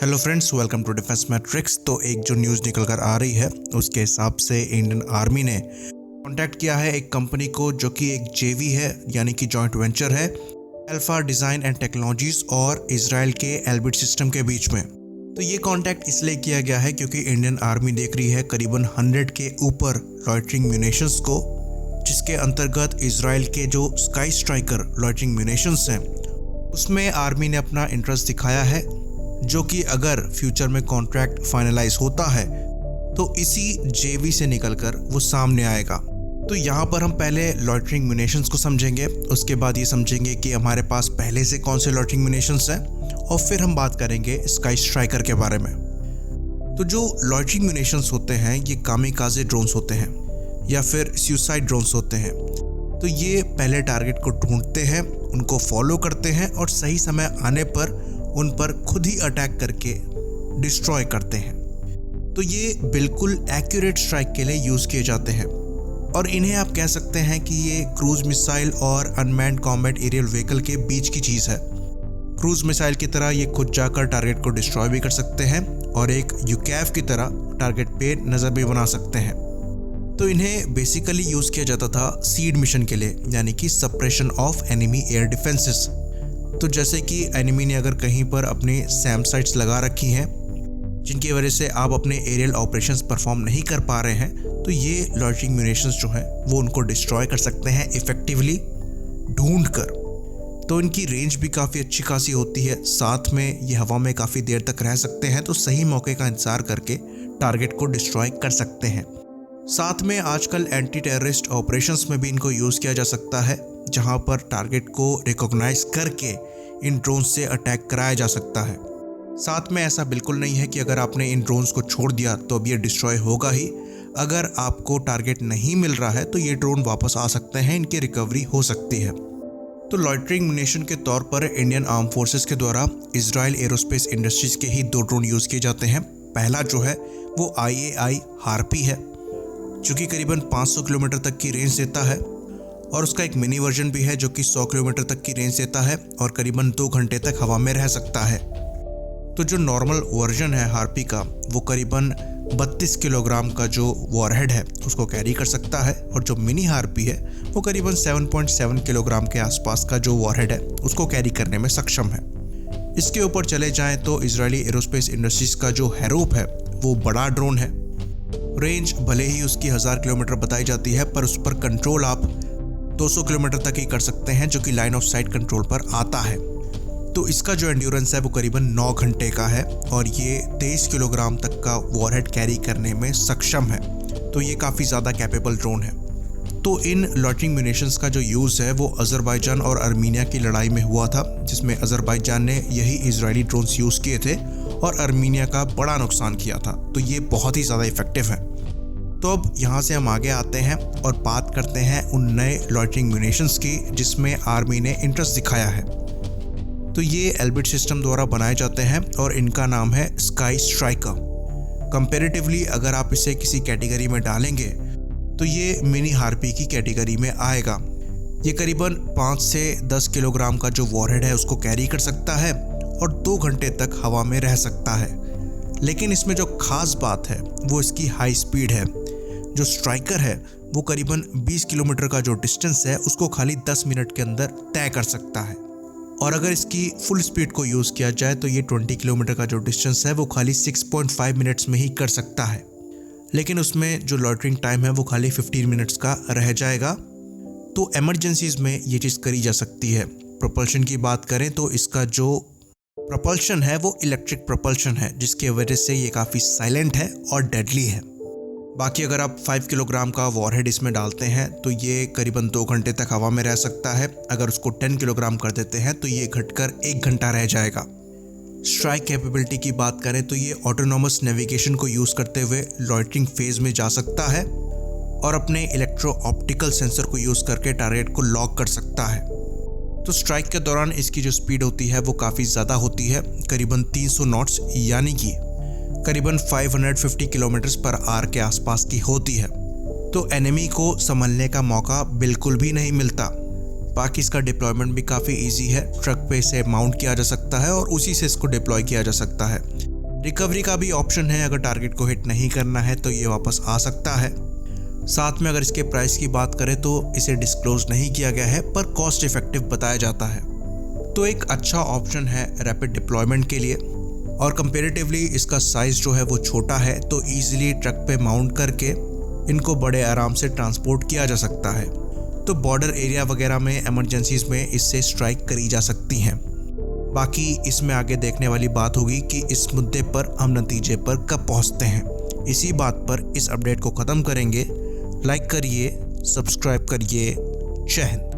Hello friends, welcome to defence matrix. तो एक जो न्यूज़ निकल कर आ रही है उसके हिसाब से इंडियन आर्मी ने कांटेक्ट किया है एक कंपनी को जो कि एक जेवी है, यानी कि जॉइंट वेंचर है अल्फा डिज़ाइन एंड टेक्नोलॉजीज़ और इजराइल के एल्बिट सिस्टम के बीच में। तो ये कांटेक्ट इसलिए किया गया है क्योंकि इंडियन आर्मी देख रही है करीबन 100 के ऊपर लॉइटरिंग म्यूनिशंस को, जिसके अंतर्गत इजराइल के जो स्काई स्ट्राइकर लॉइटरिंग म्यूनिशंस हैं उसमें आर्मी ने अपना इंटरेस्ट दिखाया है, जो कि अगर फ्यूचर में कॉन्ट्रैक्ट फाइनलाइज होता है तो इसी जेवी से निकलकर वो सामने आएगा। तो यहाँ पर हम पहले लॉइटरिंग म्यूनिशंस को समझेंगे, उसके बाद ये समझेंगे कि हमारे पास पहले से कौन से लॉइटरिंग म्यूनिशंस हैं, और फिर हम बात करेंगे स्काई स्ट्राइकर के बारे में। तो जो लॉइटरिंग म्यूनिशंस होते हैं ये कामिकाज़े ड्रोन्स होते हैं या फिर सुसाइड ड्रोन्स होते हैं। तो ये पहले टारगेट को ढूंढते हैं, उनको फॉलो करते हैं और सही समय आने पर उन पर खुद ही अटैक करके डिस्ट्रॉय करते हैं। तो ये बिल्कुल एक्यूरेट स्ट्राइक के लिए यूज़ किए जाते हैं और इन्हें आप कह सकते हैं कि ये क्रूज मिसाइल और अनमैन्ड कॉम्बैट एरियल व्हीकल के बीच की चीज़ है। क्रूज मिसाइल की तरह ये खुद जाकर टारगेट को डिस्ट्रॉय भी कर सकते हैं और एक यूकैव की तरह टारगेट पे नज़र भी बना सकते हैं। तो इन्हें बेसिकली यूज़ किया जाता था सीड मिशन के लिए, यानी कि suppression of enemy air defences. तो जैसे कि एनिमी ने अगर कहीं पर अपने सैम साइट्स लगा रखी हैं जिनकी वजह से आप अपने एरियल ऑपरेशंस परफॉर्म नहीं कर पा रहे हैं, तो ये लॉइटरिंग म्यूनिशंस जो हैं वो उनको डिस्ट्रॉय कर सकते हैं इफ़ेक्टिवली ढूंढ कर। तो इनकी रेंज भी काफ़ी अच्छी खासी होती है, साथ में ये हवा में काफ़ी देर तक रह सकते हैं, तो सही मौके का इंतज़ार करके टारगेट को डिस्ट्रॉय कर सकते हैं। साथ में आजकल एंटी टेररिस्ट ऑपरेशंस में भी इनको यूज़ किया जा सकता है, जहां पर टारगेट को रिकॉग्नाइज करके इन ड्रोन्स से अटैक कराया जा सकता है। साथ में ऐसा बिल्कुल नहीं है कि अगर आपने इन ड्रोन्स को छोड़ दिया तो अब ये डिस्ट्रॉय होगा ही। अगर आपको टारगेट नहीं मिल रहा है तो ये ड्रोन वापस आ सकते हैं, इनकी रिकवरी हो सकती है। तो लॉइटरिंग म्यूनिशन के तौर पर इंडियन आर्म फोर्सेस के द्वारा इजराइल एरोस्पेस इंडस्ट्रीज के ही 2 ड्रोन यूज़ किए जाते हैं। पहला जो है वो IAI हार्पी है, जो कि करीबन 500 किलोमीटर तक की रेंज देता है, और उसका एक मिनी वर्जन भी है जो कि 100 किलोमीटर तक की रेंज देता है और करीबन 2 घंटे तक हवा में रह सकता है। तो जो नॉर्मल वर्जन है हार्पी का वो करीबन 32 किलोग्राम का जो वॉरहेड है उसको कैरी कर सकता है, और जो मिनी हार्पी है वो करीबन 7.7 किलोग्राम के आसपास का जो वॉरहेड है उसको कैरी करने में सक्षम है। इसके ऊपर चले जाएँ तो इजरायली एरोस्पेस इंडस्ट्रीज का जो हेरोप है वो बड़ा ड्रोन है। रेंज भले ही उसकी 1000 किलोमीटर बताई जाती है, पर उस पर कंट्रोल आप 200 किलोमीटर तक ही कर सकते हैं, जो कि लाइन ऑफ साइट कंट्रोल पर आता है। तो इसका जो एंड्योरेंस है वो करीबन 9 घंटे का है और ये 23 किलोग्राम तक का वॉरहेड कैरी करने में सक्षम है। तो ये काफ़ी ज़्यादा कैपेबल ड्रोन है। तो इन लॉइटरिंग म्यूनिशंस का जो यूज़ है वो अज़रबैजान और आर्मीनिया की लड़ाई में हुआ था, जिसमें अज़रबैजान ने यही इजरायली ड्रोन्स यूज़ किए थे और आर्मीनिया का बड़ा नुकसान किया था। तो ये बहुत ही ज़्यादा इफ़ेक्टिव है। तो अब यहाँ से हम आगे आते हैं और बात करते हैं उन नए लॉइटरिंग म्यूनिशंस की जिसमें आर्मी ने इंटरेस्ट दिखाया है। तो ये एल्बिट सिस्टम द्वारा बनाए जाते हैं और इनका नाम है स्काई स्ट्राइकर। कंपैरेटिवली अगर आप इसे किसी कैटेगरी में डालेंगे तो ये मिनी हार्पी की कैटेगरी में आएगा। ये करीबन 5 से 10 किलोग्राम का जो वॉरहेड है उसको कैरी कर सकता है और 2 घंटे तक हवा में रह सकता है। लेकिन इसमें जो खास बात है वो इसकी हाई स्पीड है। जो स्ट्राइकर है वो करीबन 20 किलोमीटर का जो डिस्टेंस है उसको खाली 10 मिनट के अंदर तय कर सकता है, और अगर इसकी फुल स्पीड को यूज़ किया जाए तो ये 20 किलोमीटर का जो डिस्टेंस है वो खाली 6.5 मिनट्स में ही कर सकता है। लेकिन उसमें जो लॉइटरिंग टाइम है वो खाली 15 मिनट्स का रह जाएगा। तो एमरजेंसीज में ये चीज़ करी जा सकती है। प्रोपल्शन की बात करें तो इसका जो प्रोपल्शन है वो इलेक्ट्रिक प्रोपल्शन है, जिसकी वजह से ये काफ़ी साइलेंट है और डेडली है। बाकी अगर आप 5 किलोग्राम का वॉरहेड इसमें डालते हैं तो ये करीबन 2 घंटे तक हवा में रह सकता है। अगर उसको 10 किलोग्राम कर देते हैं तो ये घटकर 1 घंटा रह जाएगा। स्ट्राइक कैपेबिलिटी की बात करें तो ये ऑटोनोमस नेविगेशन को यूज़ करते हुए लॉइटरिंग फेज में जा सकता है और अपने इलेक्ट्रो ऑप्टिकल सेंसर को यूज़ करके टारगेट को लॉक कर सकता है। तो स्ट्राइक के दौरान इसकी जो स्पीड होती है वो काफ़ी ज़्यादा होती है, करीबन 300 नॉट्स यानी कि करीबन 550 किलोमीटर पर आवर के आसपास की होती है। तो एनिमी को संभलने का मौका बिल्कुल भी नहीं मिलता। बाकी इसका डिप्लॉयमेंट भी काफ़ी इजी है। ट्रक पे इसे माउंट किया जा सकता है और उसी से इसको डिप्लॉय किया जा सकता है। रिकवरी का भी ऑप्शन है, अगर टारगेट को हिट नहीं करना है तो ये वापस आ सकता है। साथ में अगर इसके प्राइस की बात करें तो इसे डिस्क्लोज नहीं किया गया है, पर कॉस्ट इफेक्टिव बताया जाता है। तो एक अच्छा ऑप्शन है रैपिड डिप्लॉयमेंट के लिए, और कंपेरेटिवली इसका साइज़ जो है वो छोटा है, तो ईजिली ट्रक पे माउंट करके इनको बड़े आराम से ट्रांसपोर्ट किया जा सकता है। तो बॉर्डर एरिया वगैरह में इमरजेंसीज में इससे स्ट्राइक करी जा सकती हैं। बाकी इसमें आगे देखने वाली बात होगी कि इस मुद्दे पर हम नतीजे पर कब पहुंचते हैं। इसी बात पर इस अपडेट को ख़त्म करेंगे। लाइक करिए, सब्सक्राइब करिए। जय हिंद।